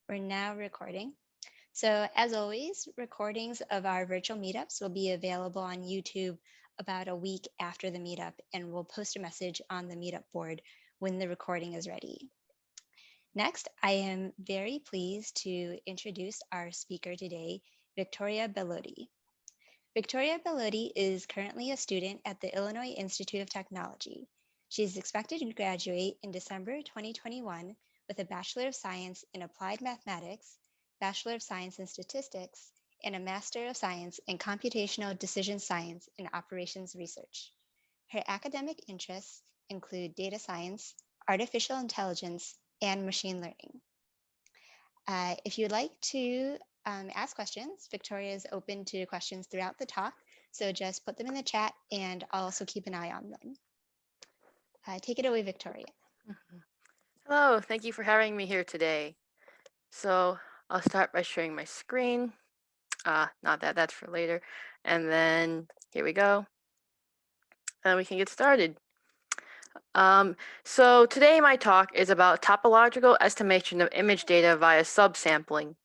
We're now recording. So as always, recordings of our virtual meetups will be available on YouTube about a week after the meetup, and we'll post a message on the meetup board when the recording is ready. Next, I am very pleased to introduce our speaker today, Victoria Belotti. Victoria Belotti is currently a student at the Illinois Institute of Technology. She is expected to graduate in December 2021 with a Bachelor of Science in Applied Mathematics, Bachelor of Science in Statistics, and a Master of Science in Computational Decision Science and Operations Research. Her academic interests include data science, artificial intelligence, and machine learning. If you'd like to ask questions, Victoria is open to questions throughout the talk, so just put them in the chat and I'll also keep an eye on them. Take it away, Victoria. Hello, thank you for having me here today. So I'll start by sharing my screen. Not that, that's for later. And then here we go. And we can get started. So today my talk is about topological estimation of image data via subsampling.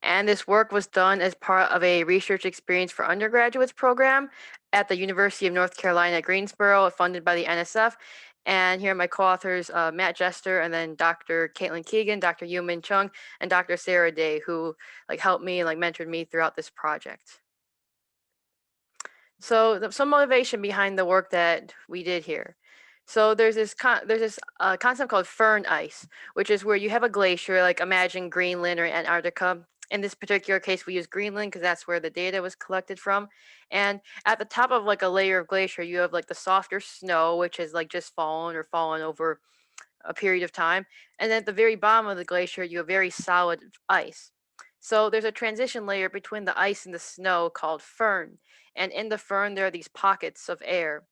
And this work was done as part of a research experience for undergraduates program at the University of North Carolina at Greensboro, funded by the NSF. And here are my co-authors, Matt Jester, and then Dr. Caitlin Keegan, Dr. Yumin Chung, and Dr. Sarah Day, who helped me and mentored me throughout this project. So some motivation behind the work that we did here. So there's this concept called firn ice, which is where you have a glacier, like imagine Greenland or Antarctica. In this particular case, we use Greenland because that's where the data was collected from. And at the top of a layer of glacier, you have the softer snow, which is just fallen over a period of time. And then at the very bottom of the glacier, you have very solid ice. So there's a transition layer between the ice and the snow called firn. And in the firn, there are these pockets of air.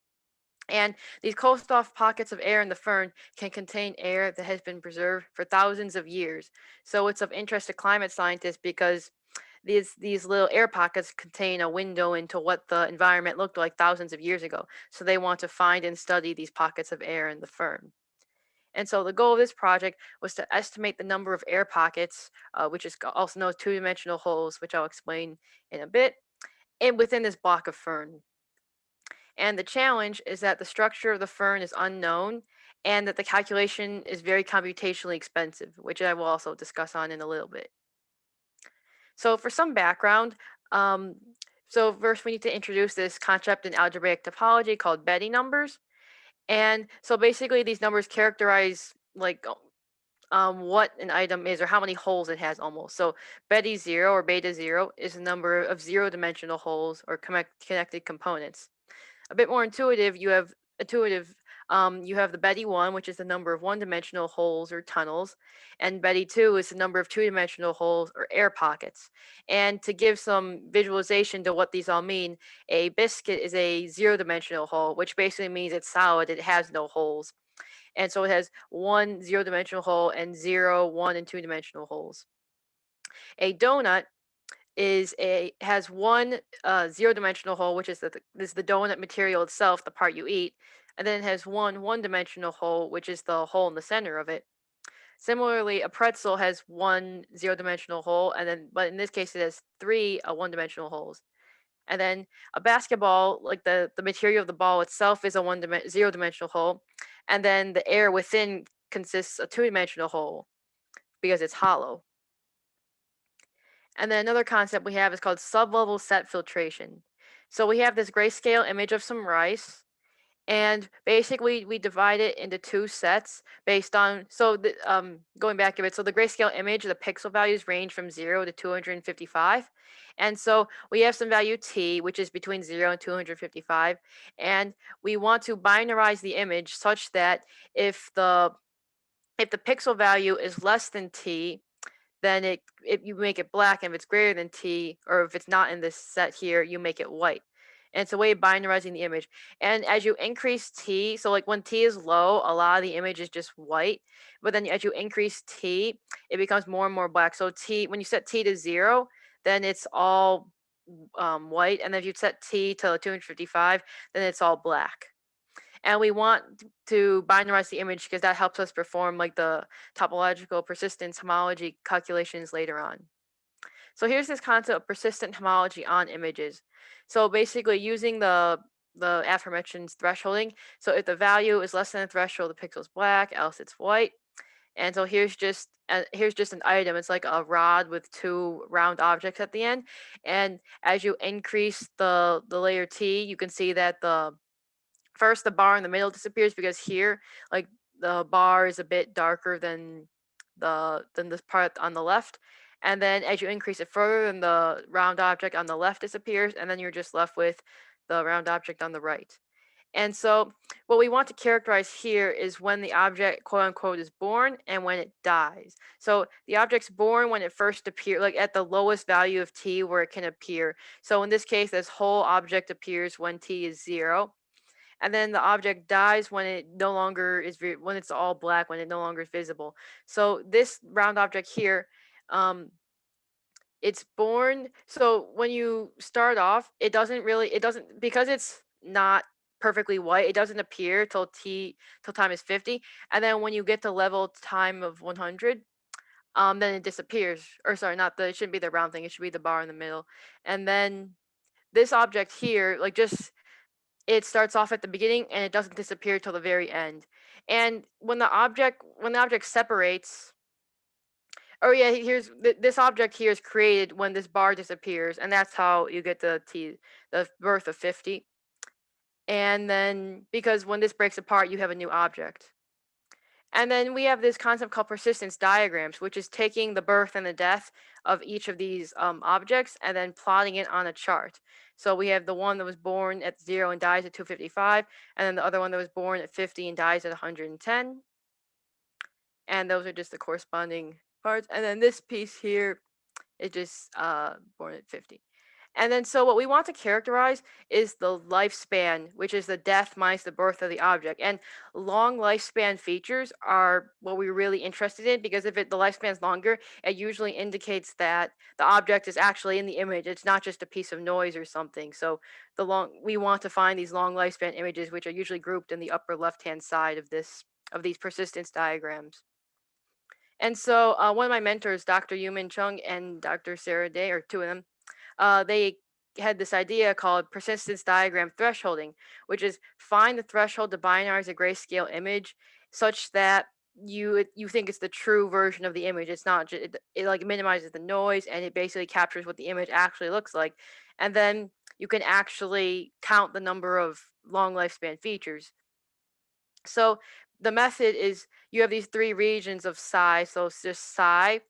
And these closed off pockets of air in the firn can contain air that has been preserved for thousands of years. So it's of interest to climate scientists because these little air pockets contain a window into what the environment looked like thousands of years ago. So they want to find and study these pockets of air in the firn. And so the goal of this project was to estimate the number of air pockets, which is also known as two-dimensional holes, which I'll explain in a bit, and within this block of firn. And the challenge is that the structure of the firn is unknown and that the calculation is very computationally expensive, which I will also discuss on in a little bit. So for some background, so first we need to introduce this concept in algebraic topology called Betti numbers. And so basically these numbers characterize what an item is or how many holes it has almost. So Betti 0 or beta 0 is the number of zero-dimensional holes or connected components. A bit more intuitive, you have the Betti 1, which is the number of one-dimensional holes or tunnels, and Betti 2 is the number of two-dimensional holes or air pockets. And to give some visualization to what these all mean, a biscuit is a zero-dimensional hole, which basically means it's solid, it has no holes. And so it has one zero-dimensional hole and 0, 1, and two-dimensional holes. A donut has one zero-dimensional hole, which is the donut material itself, the part you eat, and then it has one-dimensional hole, which is the hole in the center of it. Similarly, a pretzel has one zero-dimensional hole, but in this case, it has three one-dimensional holes. And then a basketball, the material of the ball itself, is a zero-dimensional hole, and then the air within consists of two-dimensional hole because it's hollow. And then another concept we have is called sublevel set filtration. So we have this grayscale image of some rice, and basically we divide it into two sets based on, going back a bit, so the grayscale image, the pixel values range from 0 to 255. And so we have some value t, which is between 0 and 255, and we want to binarize the image such that if the pixel value is less than t, then you make it black, and if it's greater than t, or if it's not in this set here, you make it white. And it's a way of binarizing the image. And as you increase t, so when t is low, a lot of the image is just white. But then as you increase t, it becomes more and more black. So when you set t to 0, then it's all white. And then if you set t to 255, then it's all black. and we want to binarize the image because that helps us perform like the topological persistence homology calculations later on. So here's this concept of persistent homology on images. So basically using the aforementioned thresholding. So if the value is less than the threshold, the pixel's black, else it's white. And so here's just an item. It's like a rod with two round objects at the end. And as you increase the layer T, you can see that the bar in the middle disappears because here, like the bar is a bit darker than this part on the left. And then as you increase it further, then the round object on the left disappears, and then you're just left with the round object on the right. And so what we want to characterize here is when the object, quote unquote, is born and when it dies. So the object's born when it first appears, like at the lowest value of t where it can appear. So in this case, this whole object appears when t is 0. And then the object dies when it no longer is, when it's all black, when it no longer is visible. So this round object here, um, it's born. So when you start off, it doesn't, because it's not perfectly white, it doesn't appear till time is 50. And then when you get to level time of 100, then it disappears. Or sorry, not the, it shouldn't be the round thing, it should be the bar in the middle. And then this object here, like just, it starts off at the beginning and it doesn't disappear till the very end. And when the object separates, oh yeah, this object here is created when this bar disappears, and that's how you get the birth of 50. And then because when this breaks apart, you have a new object. And then we have this concept called persistence diagrams, which is taking the birth and the death of each of these objects and then plotting it on a chart. So we have the one that was born at 0 and dies at 255, and then the other one that was born at 50 and dies at 110. And those are just the corresponding parts. And then this piece here, it just born at 50. And then so what we want to characterize is the lifespan, which is the death minus the birth of the object. And long lifespan features are what we're really interested in because if the lifespan is longer, it usually indicates that the object is actually in the image. It's not just a piece of noise or something. So we want to find these long lifespan images, which are usually grouped in the upper left-hand side of these persistence diagrams. And so one of my mentors, Dr. Yumin Chung and Dr. Sarah Day, or two of them, they had this idea called persistence diagram thresholding, which is find the threshold to binarize a grayscale image such that you think it's the true version of the image. It's not just, it like minimizes the noise and it basically captures what the image actually looks like. And then you can actually count the number of long lifespan features. So the method is you have these three regions of psi. So it's just psi,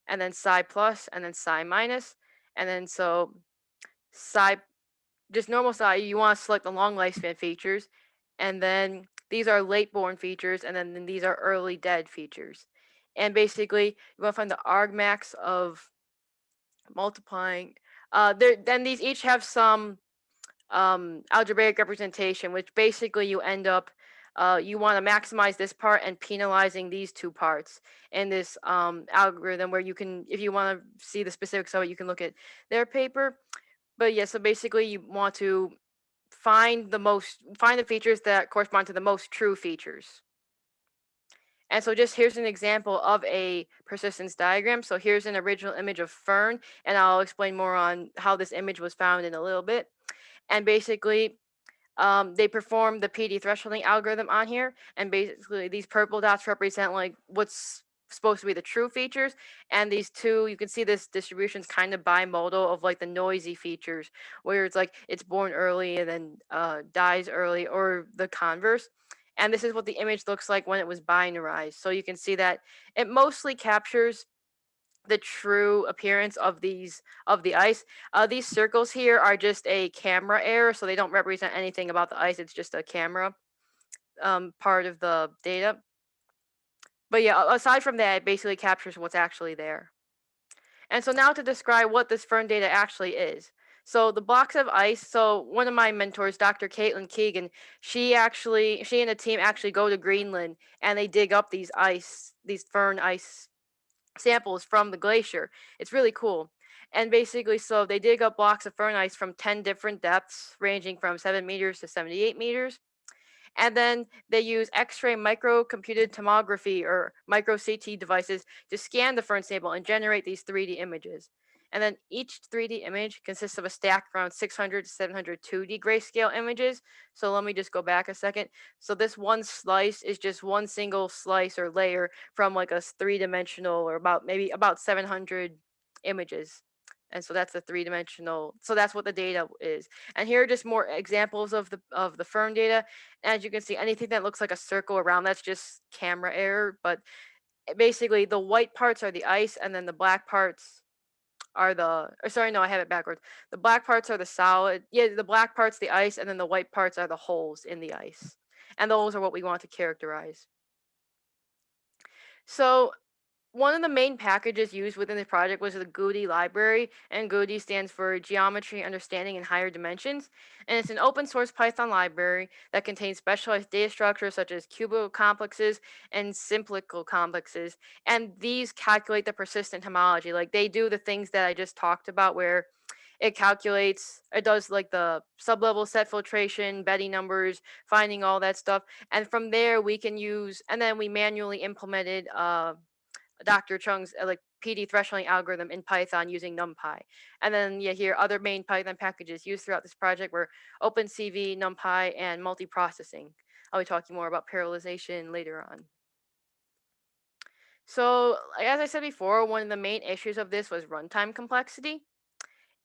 and then psi plus, and then psi minus, and then so psi, just normal psi. You want to select the long lifespan features, and then these are late born features, and then these are early dead features. And basically, you want to find the argmax of multiplying. Then these each have some algebraic representation, which basically you end up, you want to maximize this part and penalizing these two parts in this algorithm where you can, if you want to see the specifics of it, you can look at their paper. But yeah, so basically you want to find the features that correspond to the most true features. And so just here's an example of a persistence diagram. So here's an original image of Fern, and I'll explain more on how this image was found in a little bit. And basically, they perform the PD thresholding algorithm on here, and basically these purple dots represent like what's supposed to be the true features, and these two, you can see this distribution is kind of bimodal of like the noisy features, where it's like it's born early and then dies early, or the converse. And this is what the image looks like when it was binarized. So you can see that it mostly captures the true appearance of the ice. These circles here are just a camera error, so they don't represent anything about the ice. It's just a camera part of the data. But yeah, aside from that, it basically captures what's actually there. And so now to describe what this Fern data actually is. So the blocks of ice. So one of my mentors, Dr. Caitlin Keegan, she and the team actually go to Greenland and they dig up these Fern ice samples from the glacier. It's really cool. And basically, so they dig up blocks of fern ice from 10 different depths, ranging from 7 meters to 78 meters. And then they use X-ray microcomputed tomography or micro CT devices to scan the fern sample and generate these 3D images. And then each 3D image consists of a stack of around 600 to 700 2D grayscale images. So let me just go back a second. So this one slice is just one single slice or layer from like a three-dimensional or about maybe about 700 images. And so that's the three-dimensional. So that's what the data is. And here are just more examples of the firm data. As you can see, anything that looks like a circle around, that's just camera error. But basically, the white parts are the ice, and then the black parts are the. Or sorry, no, I have it backwards. The black parts are the solid. Yeah, the black parts the ice, and then the white parts are the holes in the ice. And those are what we want to characterize. So one of the main packages used within the project was the GUDI library, and GUDI stands for Geometry Understanding in Higher Dimensions. And it's an open source Python library that contains specialized data structures such as cubical complexes and simplical complexes. And these calculate the persistent homology. Like they do the things that I just talked about, where it does like the sublevel set filtration, Betti numbers, finding all that stuff. And from there, we can use, and then we manually implemented Dr. Chung's like PD thresholding algorithm in Python using NumPy. And then yeah, here other main Python packages used throughout this project were OpenCV, NumPy, and multiprocessing. I'll be talking more about parallelization later on. So, like, as I said before, one of the main issues of this was runtime complexity.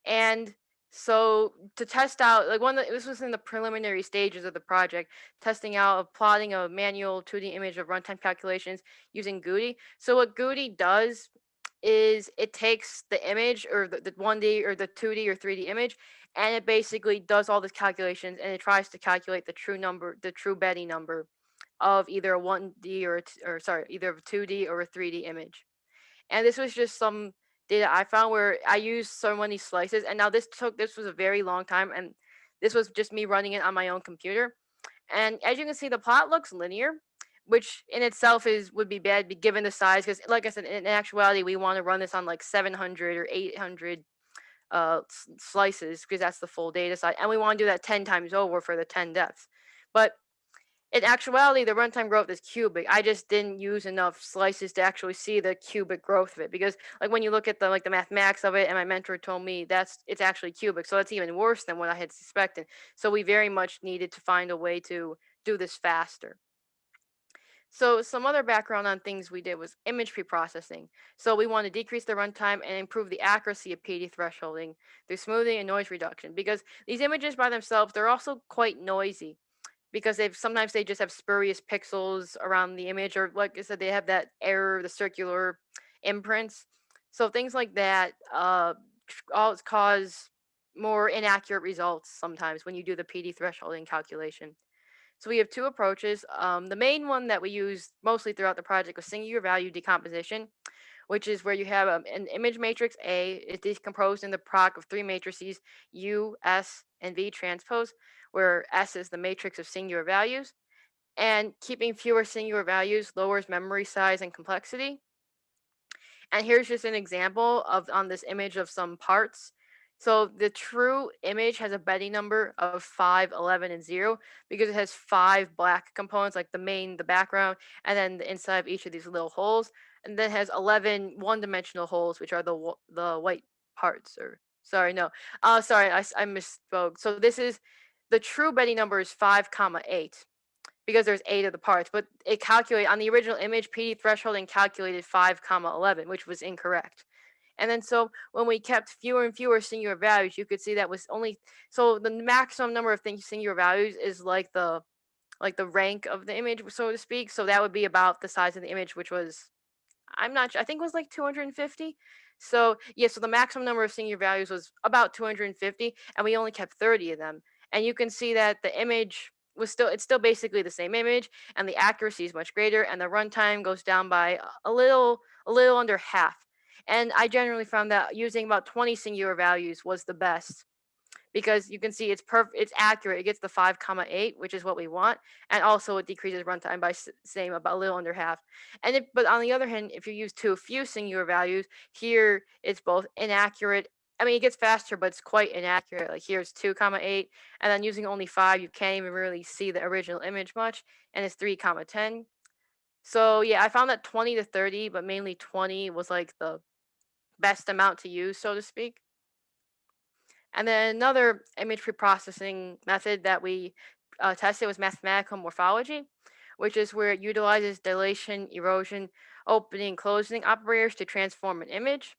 And so to test out, like this was in the preliminary stages of the project, testing out of plotting a manual 2D image of runtime calculations using GUDI. So what GUDI does is it takes the image or the 1D or the 2D or 3D image, and it basically does all these calculations and it tries to calculate the true number, the true Betti number of either a 1D or sorry, either a 2D or a 3D image. And this was just some data I found where I used so many slices. And now this was a very long time, and this was just me running it on my own computer. And as you can see, the plot looks linear, which in itself is would be bad given the size. Because, like I said, in actuality, we want to run this on like 700 or 800 slices because that's the full data size, and we want to do that 10 times over for the 10 depths. But in actuality, the runtime growth is cubic. I just didn't use enough slices to actually see the cubic growth of it because, like, when you look at the mathematics of it, and my mentor told me it's actually cubic, so it's even worse than what I had suspected. So we very much needed to find a way to do this faster. So some other background on things we did was image preprocessing. So we want to decrease the runtime and improve the accuracy of PD thresholding through smoothing and noise reduction because these images by themselves they're also quite noisy because they just have spurious pixels around the image, or like I said, they have that error, the circular imprints. So things like that all cause more inaccurate results sometimes when you do the PD thresholding calculation. So we have two approaches. The main one that we use mostly throughout the project was singular value decomposition, which is where you have an image matrix A is decomposed in the product of three matrices U, S, and V transpose, where S is the matrix of singular values. And keeping fewer singular values lowers memory size and complexity. And here's just an example of on this image of some parts. So the true image has a Betti number of 5, 11, and 0 because it has 5 black components like the background, and then the inside of each of these little holes. And then has 11 one-dimensional holes, which are the white parts. Or sorry, no. Sorry, I misspoke. So this is the true Betti number is 5 comma 8 because there's 8 of the parts, but it calculated on the original image PD thresholding calculated 5 comma 11, which was incorrect. And then so when we kept fewer and fewer singular values, you could see that was only so the maximum number of singular values is like the rank of the image, so to speak. So that would be about the size of the image, which was I'm not sure. I think it was like 250. So yeah, so the maximum number of singular values was about 250, and we only kept 30 of them. And you can see that the image was it's still basically the same image, and the accuracy is much greater, and the runtime goes down by a little under half. And I generally found that using about 20 singular values was the best because you can see it's perfect, it's accurate. It gets the 5 comma 8, which is what we want, and also it decreases runtime by same about a little under half. But on the other hand, if you use too few singular values, here it's both inaccurate I mean, it gets faster, but it's quite inaccurate. Like here's 2 comma 8, and then using only 5, you can't even really see the original image much, and it's 3 comma 10. So yeah, I found that 20 to 30, but mainly 20 was like the best amount to use, so to speak. And then another image preprocessing method that we tested was mathematical morphology, which is where it utilizes dilation, erosion, opening, closing operators to transform an image.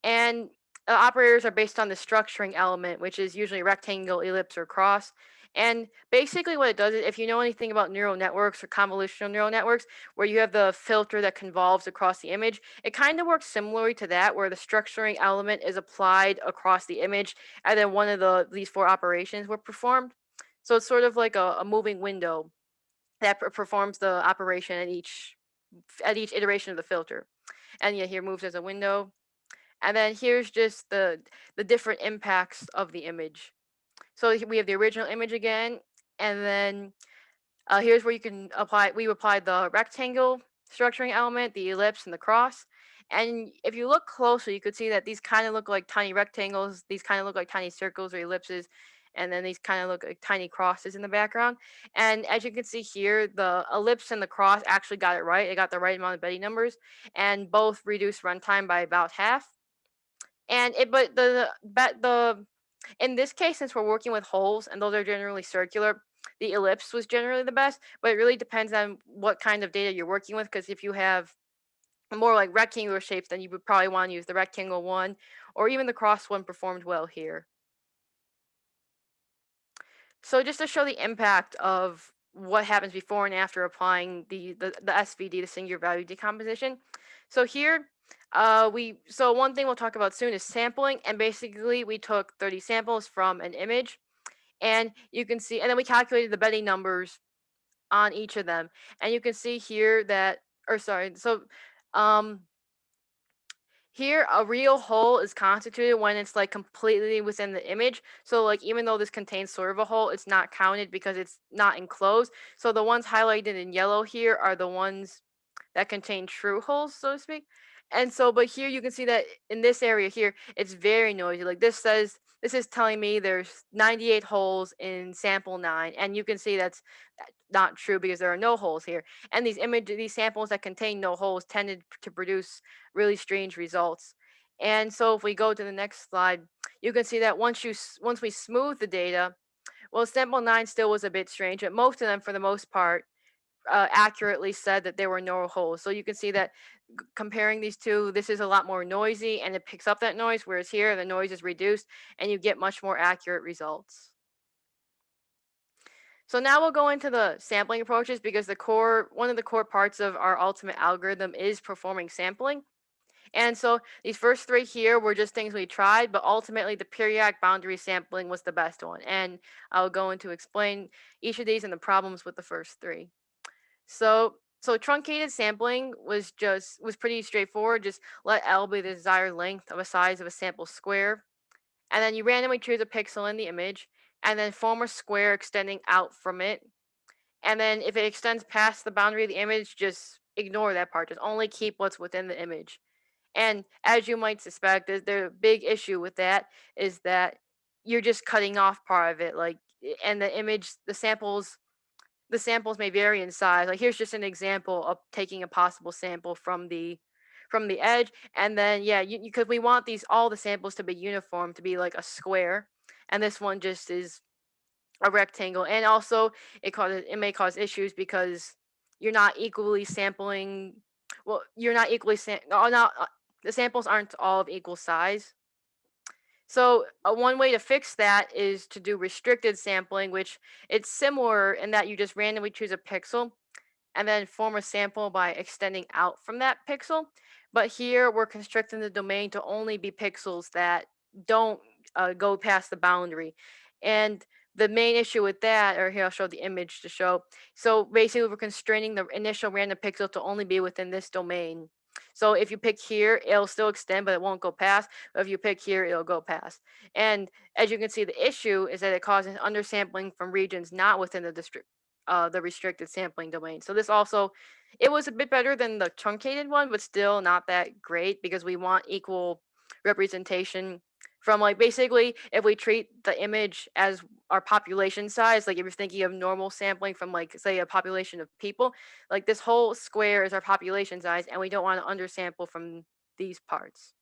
And operators are based on the structuring element, which is usually rectangle, ellipse, or cross. And basically, what it does is, if you know anything about neural networks or convolutional neural networks, where you have the filter that convolves across the image, it kind of works similarly to that, where the structuring element is applied across the image, and then one of these four operations were performed. So it's sort of like a moving window that performs the operation at each iteration of the filter. And yeah, here moves as a window, and then here's just the different impacts of the image. So we have the original image again, and then here's where you can apply. We applied the rectangle structuring element, the ellipse, and the cross. And if you look closely, you could see that these kind of look like tiny rectangles. These kind of look like tiny circles or ellipses. And then these kind of look like tiny crosses in the background. And as you can see here, the ellipse and the cross actually got it right. It got the right amount of Betti numbers, and both reduced runtime by about half. And it but the in this case, since we're working with holes and those are generally circular, the ellipse was generally the best, but it really depends on what kind of data you're working with, because if you have more like rectangular shapes, then you would probably want to use the rectangle one, or even the cross one performed well here. So just to show the impact of what happens before and after applying the SVD, the singular value decomposition. So here, so one thing we'll talk about soon is sampling, and basically we took 30 samples from an image, and you can see, and then we calculated the Betti numbers on each of them, and you can see here that, or sorry, so um here, a real hole is constituted when it's like completely within the image. So, like, even though this contains sort of a hole, it's not counted because it's not enclosed. So, the ones highlighted in yellow here are the ones that contain true holes, so to speak. And so, but here you can see that in this area here, it's very noisy. Like this is telling me there's 98 holes in sample 9, and you can see that's not true because there are no holes here. And these samples that contain no holes tended to produce really strange results. And so, if we go to the next slide, you can see that once we smooth the data, well, sample 9 still was a bit strange, but most of them, for the most part, accurately said that there were no holes. So you can see that comparing these two, this is a lot more noisy and it picks up that noise, whereas here the noise is reduced and you get much more accurate results. So now we'll go into the sampling approaches, because one of the core parts of our ultimate algorithm is performing sampling. And so these first three here were just things we tried, but ultimately the periodic boundary sampling was the best one. And I'll go into explain each of these and the problems with the first three. So truncated sampling was pretty straightforward. Just let L be the desired length of a size of a sample square, and then you randomly choose a pixel in the image, and then form a square extending out from it. And then if it extends past the boundary of the image, just ignore that part. Just only keep what's within the image. And as you might suspect, the big issue with that is that you're just cutting off part of it. And the image, the samples may vary in size. Like here's just an example of taking a possible sample from the edge, and then yeah, you because we want these all the samples to be uniform, to be like a square, and this one just is a rectangle. And also it may cause issues because you're not equally sampling. Well, you're not equally no, not the samples aren't all of equal size. So one way to fix that is to do restricted sampling, which it's similar in that you just randomly choose a pixel and then form a sample by extending out from that pixel. But here we're constricting the domain to only be pixels that don't go past the boundary. And the main issue with that, or here I'll show the image to show. So basically we're constraining the initial random pixel to only be within this domain. So if you pick here, it'll still extend, but it won't go past. But if you pick here, it'll go past. And as you can see, the issue is that it causes undersampling from regions not within the restricted sampling domain. So this also, it was a bit better than the truncated one, but still not that great because we want equal representation from like basically if we treat the image as our population size, like if you're thinking of normal sampling from like say a population of people, like this whole square is our population size and we don't want to undersample from these parts.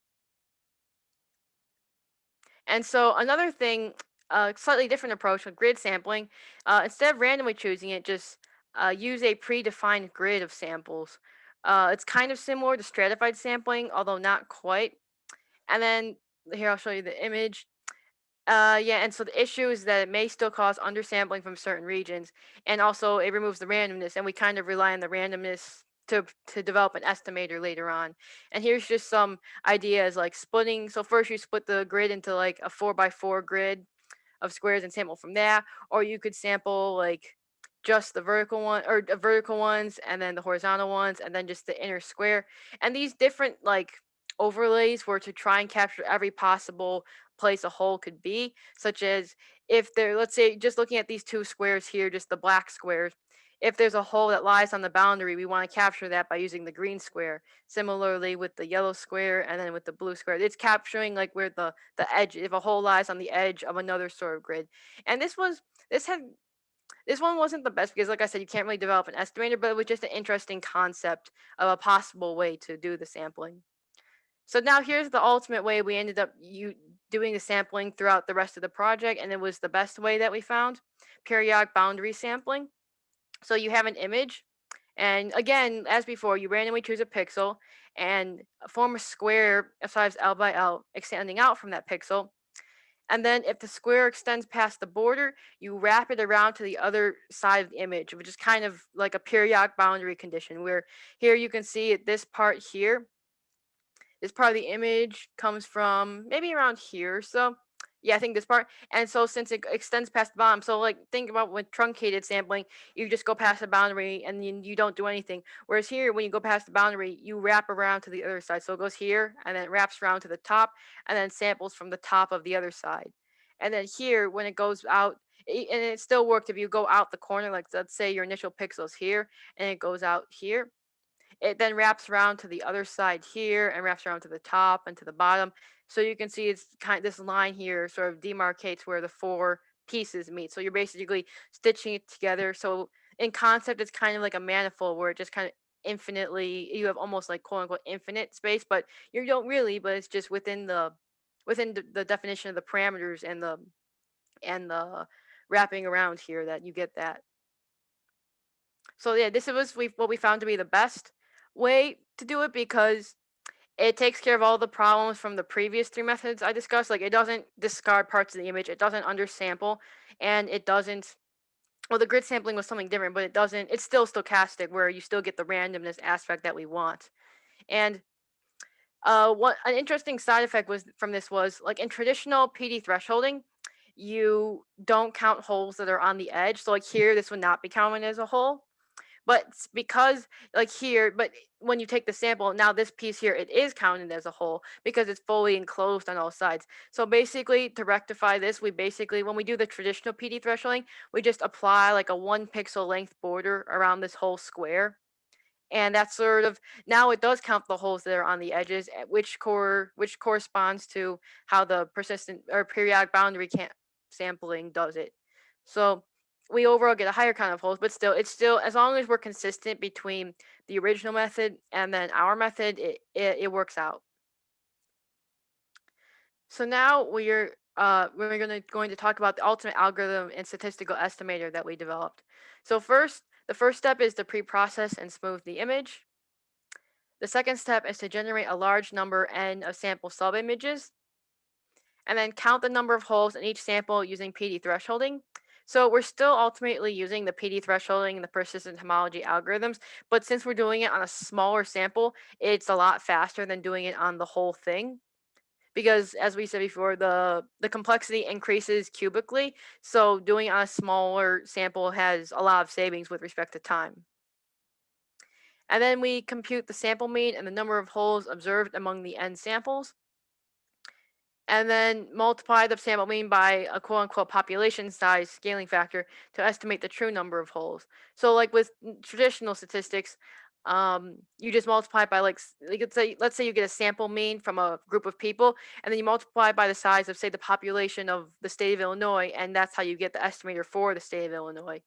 And so another thing, a slightly different approach with grid sampling, instead of randomly choosing it, just use a predefined grid of samples. It's kind of similar to stratified sampling, although not quite. And then here I'll show you the image. Yeah, and so the issue is that it may still cause undersampling from certain regions, and also it removes the randomness, and we kind of rely on the randomness to develop an estimator later on. And here's just some ideas like splitting. So first you split the grid into like a 4 by 4 grid of squares and sample from there, or you could sample like just the vertical one or the vertical ones and then the horizontal ones and then just the inner square. And these different like overlays were to try and capture every possible place a hole could be, such as if there, let's say, just looking at these two squares here, just the black squares, if there's a hole that lies on the boundary, we want to capture that by using the green square. Similarly with the yellow square and then with the blue square, it's capturing like where the edge, if a hole lies on the edge of another sort of grid. And this had this one wasn't the best because like I said, you can't really develop an estimator, but it was just an interesting concept of a possible way to do the sampling. So now here's the ultimate way we ended up doing the sampling throughout the rest of the project, and it was the best way that we found: periodic boundary sampling. So you have an image, and again, as before, you randomly choose a pixel and form a square of size L by L extending out from that pixel. And then if the square extends past the border, you wrap it around to the other side of the image, which is kind of like a periodic boundary condition where here you can see this part here, this part of the image comes from maybe around here. So yeah, I think this part. And so since it extends past the bottom, so like think about with truncated sampling, you just go past the boundary and you don't do anything. Whereas here, when you go past the boundary, you wrap around to the other side. So it goes here and then it wraps around to the top and then samples from the top of the other side. And then here, when it goes out, and it still worked if you go out the corner, like let's say your initial pixel's here and it goes out here, it then wraps around to the other side here and wraps around to the top and to the bottom. So you can see it's kind of this line here sort of demarcates where the four pieces meet. So you're basically stitching it together. So in concept, it's kind of like a manifold where it just kind of infinitely, you have almost like quote unquote infinite space, but you don't really, but it's just within the definition of the parameters and the wrapping around here that you get that. So yeah, this was what we found to be the best way to do it because it takes care of all the problems from the previous three methods I discussed. Like it doesn't discard parts of the image, it doesn't undersample, and it doesn't. Well, the grid sampling was something different, but it doesn't. It's still stochastic, where you still get the randomness aspect that we want. And what an interesting side effect was from this was like in traditional PD thresholding, you don't count holes that are on the edge. So like here, this would not be counted as a hole. But because like here, but when you take the sample, now this piece here, it is counted as a whole because it's fully enclosed on all sides. So basically to rectify this, we basically, when we do the traditional PD thresholding, we just apply like a 1 pixel length border around this whole square. And that's sort of, now it does count the holes that are on the edges, which corresponds to how the persistent or periodic boundary sampling does it. So we overall get a higher count of holes, but still, it's still, as long as we're consistent between the original method and then our method, it works out. So now we're going to talk about the ultimate algorithm and statistical estimator that we developed. So first, the first step is to pre-process and smooth the image. The second step is to generate a large number n of sample subimages, and then count the number of holes in each sample using PD thresholding. So we're still ultimately using the PD thresholding and the persistent homology algorithms, but since we're doing it on a smaller sample, it's a lot faster than doing it on the whole thing. Because as we said before, the complexity increases cubically, so doing it on a smaller sample has a lot of savings with respect to time. And then we compute the sample mean and the number of holes observed among the n samples, and then multiply the sample mean by a quote unquote population size scaling factor to estimate the true number of holes. So, like with traditional statistics, you just multiply by like let's say you get a sample mean from a group of people, and then you multiply by the size of, say, the population of the state of Illinois, and that's how you get the estimator for the state of Illinois.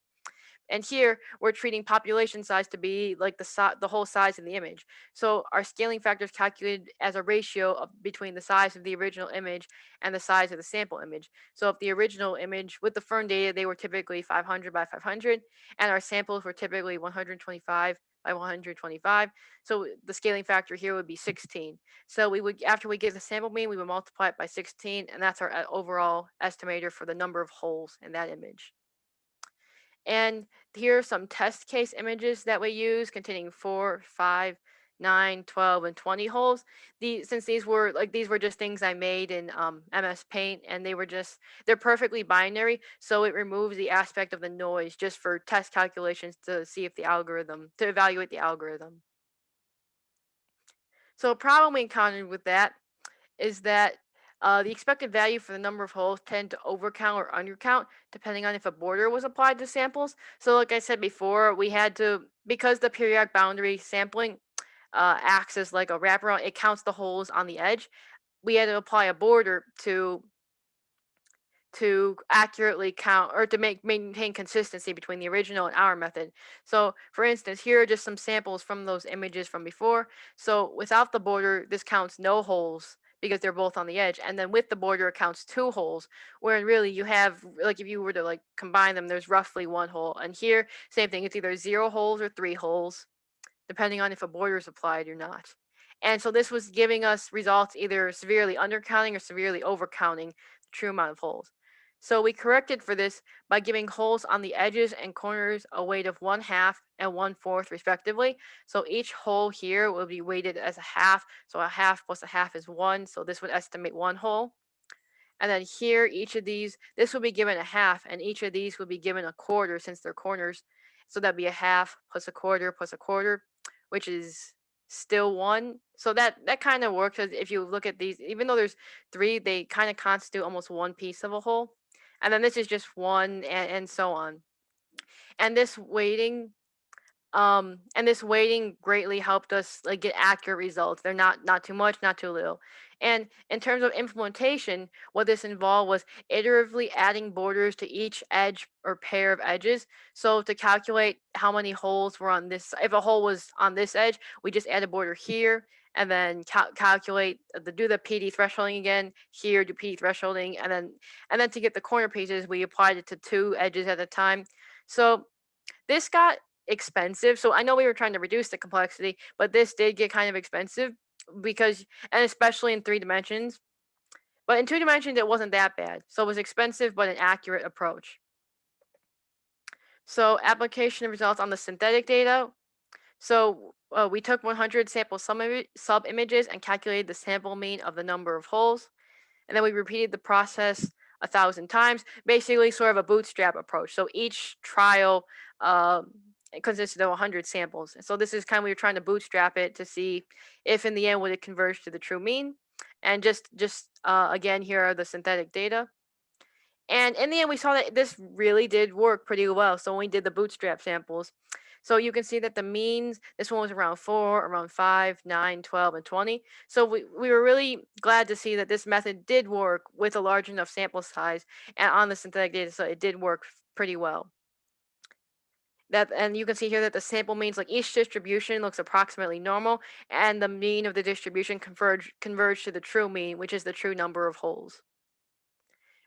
And here we're treating population size to be like the whole size of the image. So our scaling factor is calculated as a ratio of between the size of the original image and the size of the sample image. So if the original image with the Fern data, they were typically 500 by 500, and our samples were typically 125 by 125. So the scaling factor here would be 16. So we would, after we get the sample mean, we would multiply it by 16, and that's our overall estimator for the number of holes in that image. And here are some test case images that we use containing 4, 5, 9, 12, and 20 holes. Since these were just things I made in MS Paint, and they're perfectly binary, so it removes the aspect of the noise just for test calculations to see if to evaluate the algorithm. So a problem we encountered with that is that the expected value for the number of holes tend to overcount or undercount depending on if a border was applied to samples. So like I said before, we had to, because the periodic boundary sampling acts as like a wraparound, it counts the holes on the edge. We had to apply a border to accurately count or to maintain consistency between the original and our method. So for instance, here are just some samples from those images from before. So without the border, this counts no holes because they're both on the edge. And then with the border, it counts 2 holes, where really you have, like, if you were to like combine them, there's roughly 1 hole. And here, same thing, it's either 0 holes or 3 holes, depending on if a border is applied or not. And so this was giving us results either severely undercounting or severely overcounting the true amount of holes. So we corrected for this by giving holes on the edges and corners a weight of 1/2 and 1/4 respectively. So each hole here will be weighted as a half. So a half plus a half is 1. So this would estimate 1 hole. And then here, this will be given a half, and each of these will be given a quarter since they're corners. So that'd be a half plus a quarter, which is still 1. So that kind of works. As if you look at these, even though there's 3, they kind of constitute almost one piece of a whole. And then this is just 1, and so on. And this weighting greatly helped us like get accurate results. They're not too much, not too little. And in terms of implementation, what this involved was iteratively adding borders to each edge or pair of edges. So to calculate how many holes were on this, if a hole was on this edge, we just add a border here, and then calculate do the PD thresholding again here, do PD thresholding, and then to get the corner pieces, we applied it to 2 edges at a time. So this got expensive. So I know we were trying to reduce the complexity, but this did get kind of expensive and especially in 3 dimensions. But in 2 dimensions, it wasn't that bad. So it was expensive, but an accurate approach. So application of results on the synthetic data. So we took 100 sample sub images and calculated the sample mean of the number of holes. And then we repeated the process 1,000 times, basically sort of a bootstrap approach. So each trial it consisted of 100 samples. And so this is kind of, we were trying to bootstrap it to see if in the end would it converge to the true mean. And just again, here are the synthetic data. And in the end, we saw that this really did work pretty well. So when we did the bootstrap samples, so you can see that the means, this one was around 4, around 5, 9, 12, and 20. So we were really glad to see that this method did work with a large enough sample size and on the synthetic data, so it did work pretty well. And you can see here that the sample means, like, each distribution looks approximately normal, and the mean of the distribution converge to the true mean, which is the true number of holes.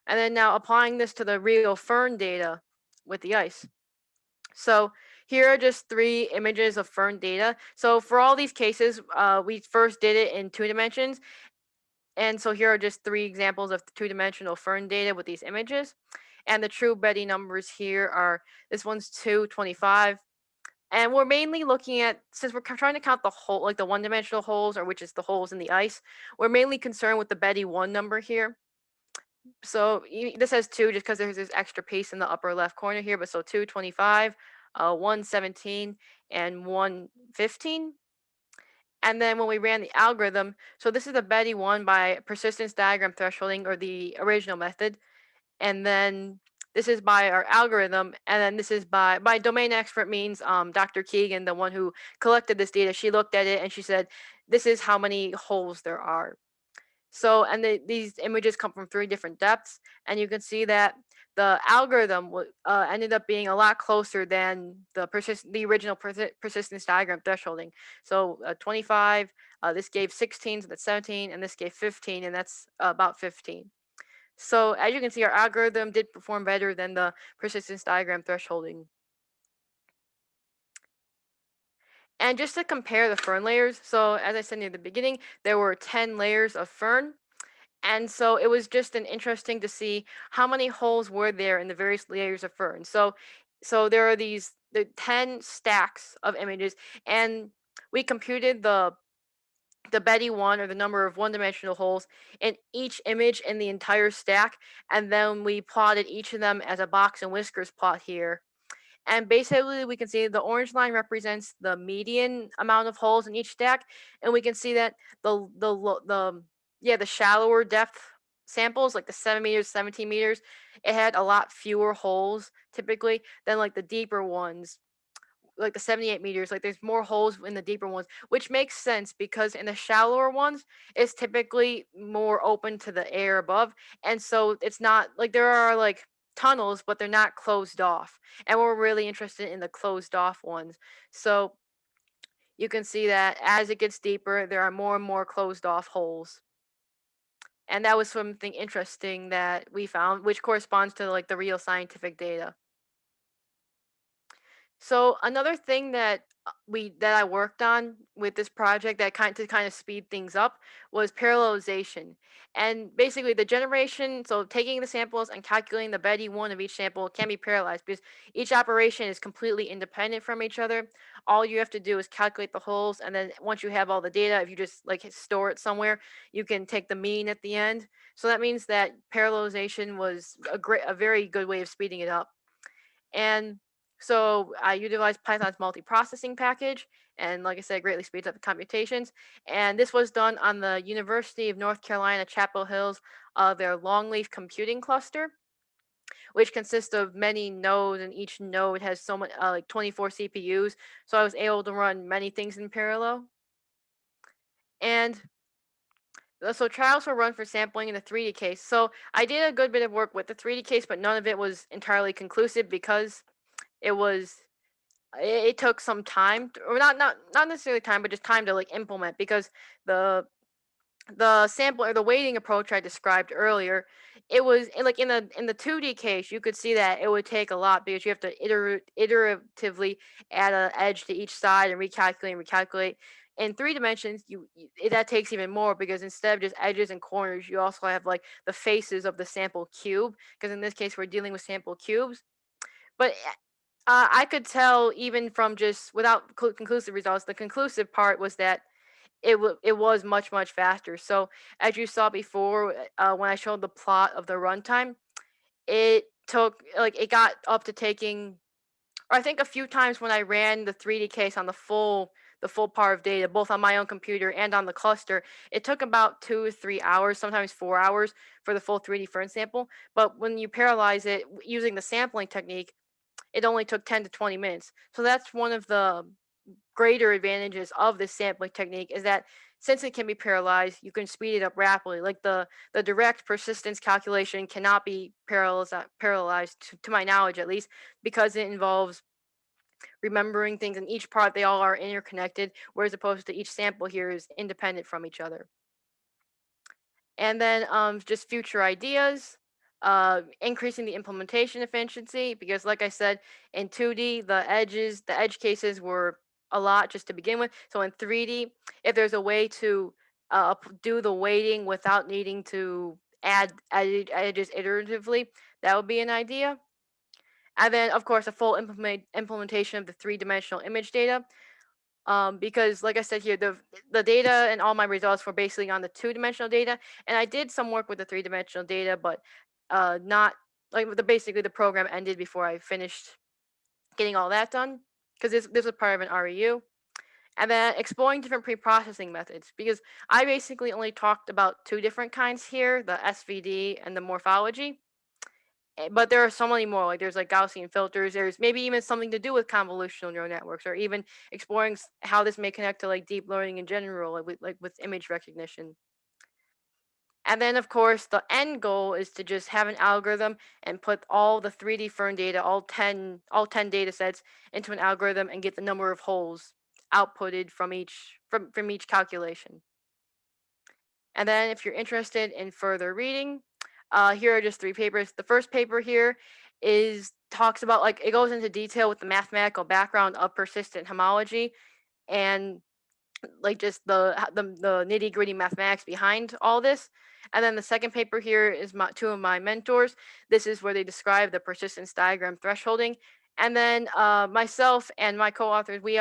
And then now applying this to the real Fern data with the ice. So here are just 3 images of Fern data. So for all these cases, we first did it in 2 dimensions. And so here are just 3 examples of 2-dimensional Fern data with these images. And the true Betti numbers here are, this one's 225. And we're mainly looking at, since we're trying to count the whole, like the 1-dimensional holes, or which is the holes in the ice, we're mainly concerned with the Betti 1 number here. So this has 2 just because there's this extra piece in the upper left corner here, but so 225, 117, and 115. And then when we ran the algorithm, so this is the Betti 1 by persistence diagram thresholding, or the original method. And then this is by our algorithm, and then this is by domain expert means Dr. Keegan, the one who collected this data. She looked at it and she said, this is how many holes there are. So, and these images come from 3 different depths, and you can see that the algorithm ended up being a lot closer than the original persistence diagram thresholding. So 25, this gave 16, so that's 17, and this gave 15, and that's about 15. So as you can see, our algorithm did perform better than the persistence diagram thresholding. And just to compare the fern layers, so as I said near the beginning, there were 10 layers of fern. And so it was just an interesting to see how many holes were there in the various layers of fern. So there are the 10 stacks of images, and we computed the Betti one, or the number of one-dimensional holes in each image in the entire stack, and then we plotted each of them as a box and whiskers plot here. And basically, we can see the orange line represents the median amount of holes in each stack, and we can see that the shallower depth samples, like the 7 meters, 17 meters, it had a lot fewer holes typically than like the deeper ones, like the 78 meters. Like there's more holes in the deeper ones, which makes sense because in the shallower ones, it's typically more open to the air above, and so it's not like there are like tunnels, but they're not closed off. And we're really interested in the closed off ones. So you can see that as it gets deeper, there are more and more closed off holes. And that was something interesting that we found, which corresponds to like the real scientific data. So another thing that I worked on with this project that kind of speed things up was parallelization. And basically the generation, so taking the samples and calculating the Betti one of each sample can be parallelized because each operation is completely independent from each other. All you have to do is calculate the holes, and then once you have all the data, if you just like store it somewhere, you can take the mean at the end. So that means that parallelization was a very good way of speeding it up. And so I utilized Python's multiprocessing package, and like I said, greatly speeds up the computations. And this was done on the University of North Carolina, Chapel Hill's their Longleaf computing cluster, which consists of many nodes, and each node has so much like 24 CPUs. So I was able to run many things in parallel. And so trials were run for sampling in the 3D case. So I did a good bit of work with the 3D case, but none of it was entirely conclusive because it was it took some time or not necessarily time, but just time to like implement, because the the sample or the weighting approach I described earlier, it was like in the 2D case, you could see that it would take a lot because you have to iteratively add an edge to each side and recalculate. In 3 dimensions, that takes even more because instead of just edges and corners, you also have like the faces of the sample cube. Because in this case, we're dealing with sample cubes. But I could tell even from just without conclusive results, the conclusive part was that it was much faster. So as you saw before, when I showed the plot of the runtime, it took like it got up to taking, or I think a few times when I ran the 3D case on the full par of data, both on my own computer and on the cluster, it took about 2 or 3 hours, sometimes 4 hours for the full 3D fern sample. But when you parallelize it using the sampling technique, it only took 10 to 20 minutes. So that's one of the greater advantages of this sampling technique, is that since it can be parallelized, you can speed it up rapidly. Like the direct persistence calculation cannot be parallelized to my knowledge at least, because it involves remembering things in each part. They all are interconnected, whereas opposed to each sample here is independent from each other. And then just future ideas, increasing the implementation efficiency, because like I said, in 2D, the edge cases were a lot just to begin with. So in 3D, if there's a way to do the weighting without needing to add edges iteratively, that would be an idea. And then, of course, a full implementation of the three-dimensional image data, because like I said here, the data and all my results were basically on the two-dimensional data, and I did some work with the three-dimensional data, but not like basically the program ended before I finished getting all that done, because this was part of an REU. And then exploring different pre-processing methods, because I basically only talked about 2 different kinds here, the SVD and the morphology. But there are so many more. Like there's like Gaussian filters. There's maybe even something to do with convolutional neural networks, or even exploring how this may connect to like deep learning in general, like with image recognition. And then, of course, the end goal is to just have an algorithm and put all the 3D Fern data, all ten data sets into an algorithm and get the number of holes outputted from each calculation. And then, if you're interested in further reading, here are just three papers. The first paper here is talks about like it goes into detail with the mathematical background of persistent homology and like just the nitty gritty mathematics behind all this. And then the second paper here is two of my mentors. This is where they describe the persistence diagram thresholding. And then myself and my co-authors, we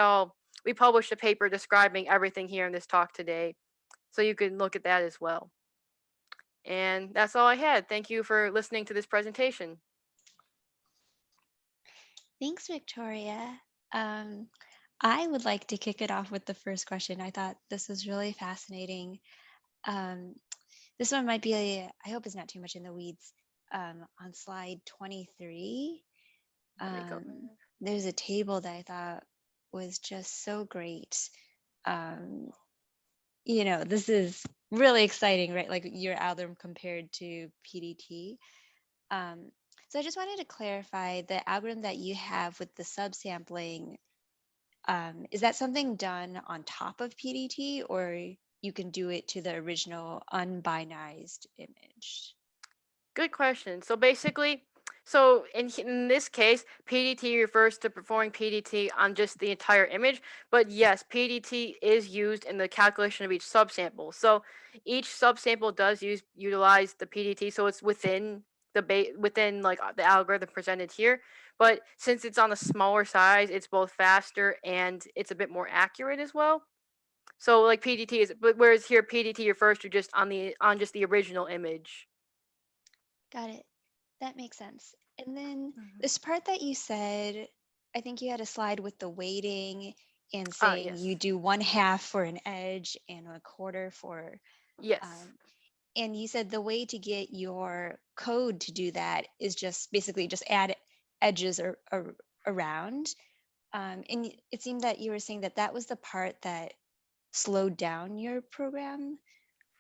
published a paper describing everything here in this talk today. So you can look at that as well. And that's all I had. Thank you for listening to this presentation. Thanks, Victoria. I would like to kick it off with the first question. I thought this was really fascinating. Um, this one might be, I hope it's not too much in the weeds. On slide 23, Let me go. there's a table that I thought was just so great. Um, this is really exciting, right? Like your algorithm compared to PDT. Um, so I just wanted to clarify the algorithm that you have with the subsampling. Is that something done on top of PDT, or you can do it to the original unbinized image? Good question. So basically, so in this case, PDT refers to performing PDT on just the entire image. But yes, PDT is used in the calculation of each subsample. So each subsample does utilize the PDT, so it's within within like the algorithm presented here. But since it's on a smaller size, it's both faster and it's a bit more accurate as well. So like PDT is, but whereas here PDT refers to just on just the original image. Got it. That makes sense. And then Mhm. this part that you said, I think you had a slide with the weighting and saying you Yes. do one half for an edge and a quarter for, Yes. um, and you said the way to get your code to do that is just basically just add edges around. And it seemed that you were saying that that was the part that slowed down your program.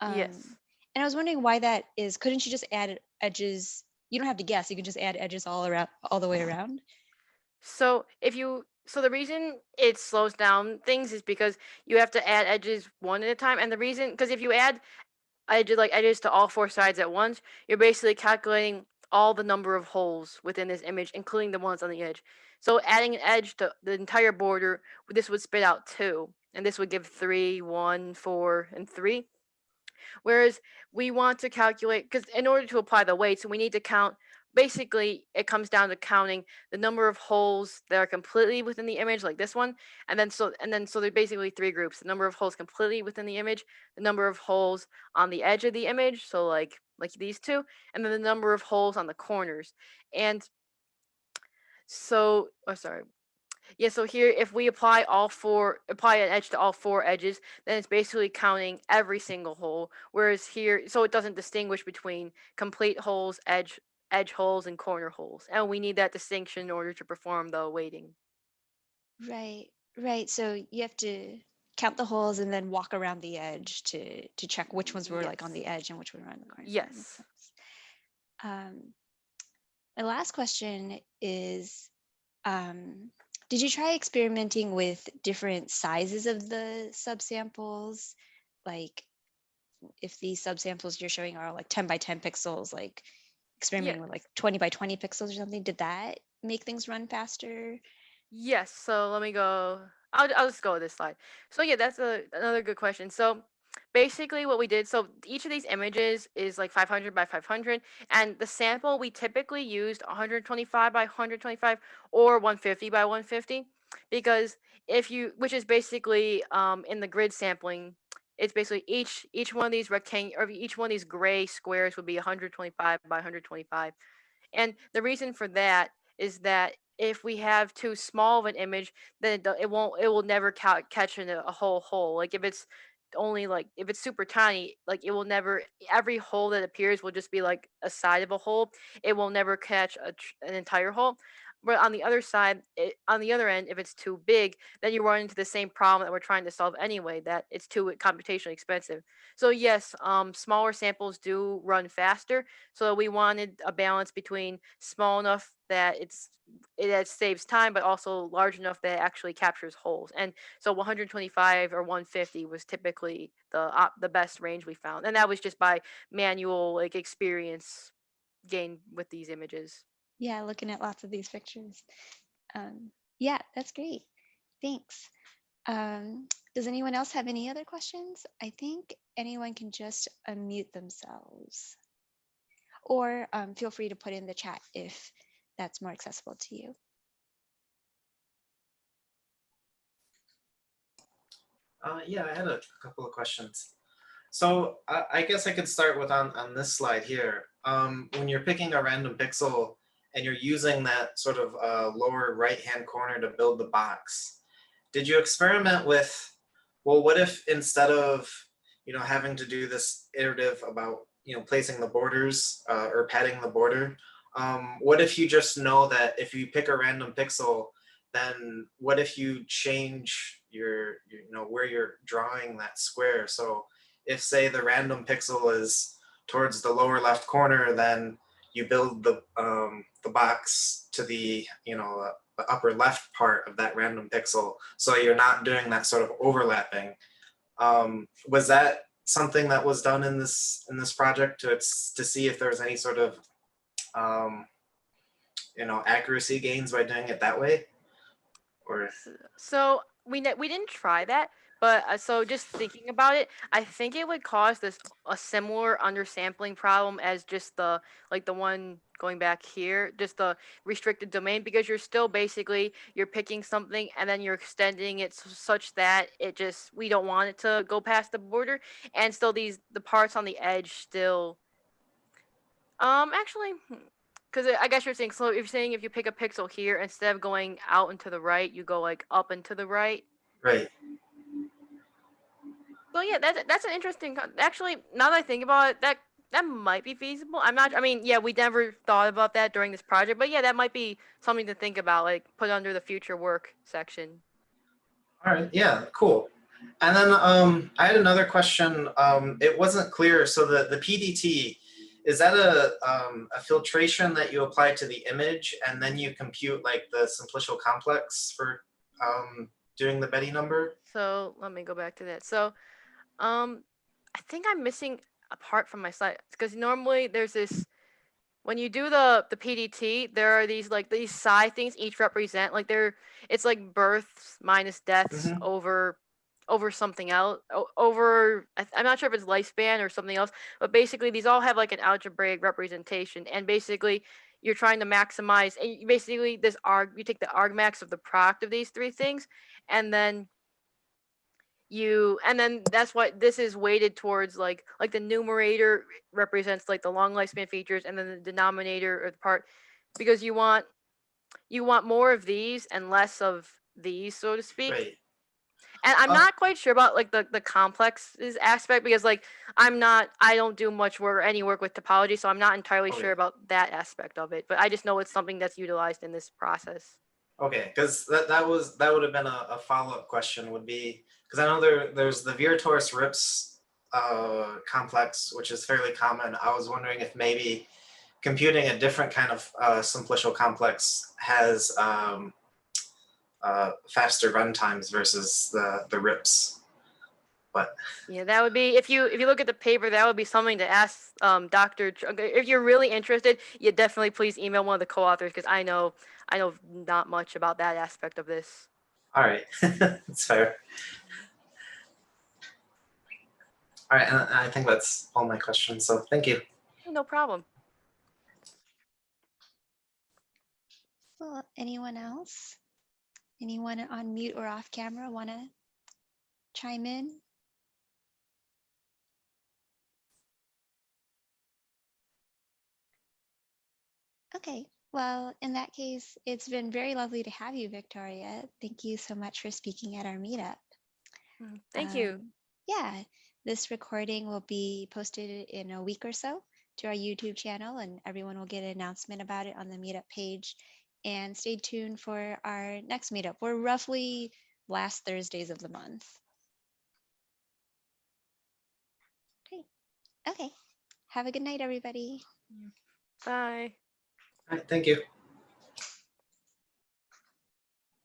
Um, Yes. and I was wondering why that is. Couldn't you just add edges? You don't have to guess. You can just add edges all around, all the way around. So the reason it slows down things is because you have to add edges one at a time, and the reason because if you add edges to all four sides at once, you're basically calculating all the number of holes within this image, including the ones on the edge. So adding an edge to the entire border, this would spit out two, and this would give 3, 1, 4, and 3. Whereas we want to calculate, because in order to apply the weights, we need to count. Basically, it comes down to counting the number of holes that are completely within the image, like this one, and then so there are basically three groups: the number of holes completely within the image, the number of holes on the edge of the image, so like these two, and then the number of holes on the corners. And so, oh sorry, yeah, so here if we apply an edge to all four edges, then it's basically counting every single hole. Whereas here, so it doesn't distinguish between complete holes, edge holes, and corner holes. And we need that distinction in order to perform the weighting. Right, right. So you have to count the holes and then walk around the edge to check which ones were like on Yes. the edge and which one were on the corner. That makes Yes. sense. Um, my last question is, um, did you try experimenting with different sizes of the subsamples? Like if these subsamples you're showing are like 10 by 10 pixels, like experimenting Yes. with like 20 by 20 pixels or something, did that make things run faster? Yes. So let me go. I'll just go with this slide. So yeah, that's another good question. So basically what we did, so each of these images is like 500 by 500, and the sample we typically used 125 by 125 or 150 by 150, because which is basically in the grid sampling, it's basically each one of these rectangle or each one of these gray squares would be 125 by 125. And the reason for that is that if we have too small of an image, then it will never catch in a whole hole. Like if it's only like if it's super tiny, like it will never every hole that appears will just be like a side of a hole. It will never catch an entire hole. But on the other side, on the other end, if it's too big, then you run into the same problem that we're trying to solve anyway, that it's too computationally expensive. So yes, smaller samples do run faster. So we wanted a balance between small enough that it saves time, but also large enough that it actually captures holes. And so 125 or 150 was typically the best range we found, and that was just by manual like experience gained with these images. Yeah, looking at lots of these pictures. Yeah, that's great. Thanks. Does anyone else have any other questions? I think anyone can just unmute themselves, or feel free to put in the chat if that's more accessible to you. Yeah, I had a couple of questions. So I guess I could start with on this slide here. When you're picking a random pixel and you're using that sort of lower right-hand corner to build the box, did you experiment with, well, what if instead of, having to do this iterative about, placing the borders or padding the border, what if you just know that if you pick a random pixel, then what if you change where you're drawing that square? So if say the random pixel is towards the lower left corner, then you build the box to the the upper left part of that random pixel, so you're not doing that sort of overlapping. Was that something that was done in this project to see if there was any sort of um, accuracy gains by doing it that way? Or So we didn't try that, but so just thinking about it, I think it would cause this a similar undersampling problem as just the like the one going back here, just the restricted domain, because you're still basically you're picking something and then you're extending it such that it just we don't want it to go past the border, and still the parts on the edge still actually. Because I guess you're saying, so if you're saying if you pick a pixel here, instead of going out and to the right, you go like up and to the right. right. So yeah, that's an interesting. Actually, now that I think about it, that might be feasible. I'm not. I mean, yeah, we never thought about that during this project, but yeah, that might be something to think about, like put under the future work section. All right, yeah, cool. And then I had another question. It wasn't clear. So the PDT, is that a filtration that you apply to the image and then you compute like the simplicial complex for doing the Betti number? So let me go back to that. So I think I'm missing a part from my slide because normally there's this when you do the PDT, there are these like these psi things each represent like they're it's like births minus deaths Mm-hmm. over something else over I'm not sure if it's lifespan or something else, but basically these all have like an algebraic representation, and basically you're trying to maximize and basically this arg you take the argmax of the product of these three things, and then that's what this is weighted towards, like the numerator represents like the long lifespan features, and then the denominator or the part because you want more of these and less of these, so to speak. Right. And I'm Uh, not quite sure about like the complexes aspect because like I don't do much work or any work with topology, so I'm not entirely sure okay. about that aspect of it, but I just know it's something that's utilized in this process. Okay, because that would have been a follow-up question, would be because I know there's the Virtaurus Rips complex, which is fairly common. I was wondering if maybe computing a different kind of simplicial complex has faster runtimes versus the RIPS. But Yeah, that would be if you look at the paper, that would be something to ask Dr. If you're really interested, you definitely please email one of the co-authors because I know not much about that aspect of this. all right, that's fair. All right, and I think that's all my questions. So thank you. No problem. Well, anyone else? Anyone on mute or off camera want to chime in? Okay, well, Well, in that case, it's been very lovely to have you, Victoria. Thank you so much for speaking at our meetup. Thank you. Yeah, this recording will be posted in a week or so to our YouTube channel, and everyone will get an announcement about it on the meetup page. And stay tuned for our next meetup. We're roughly last Thursdays of the month. Great. Okay. Have a good night, everybody. Bye. All right, thank you.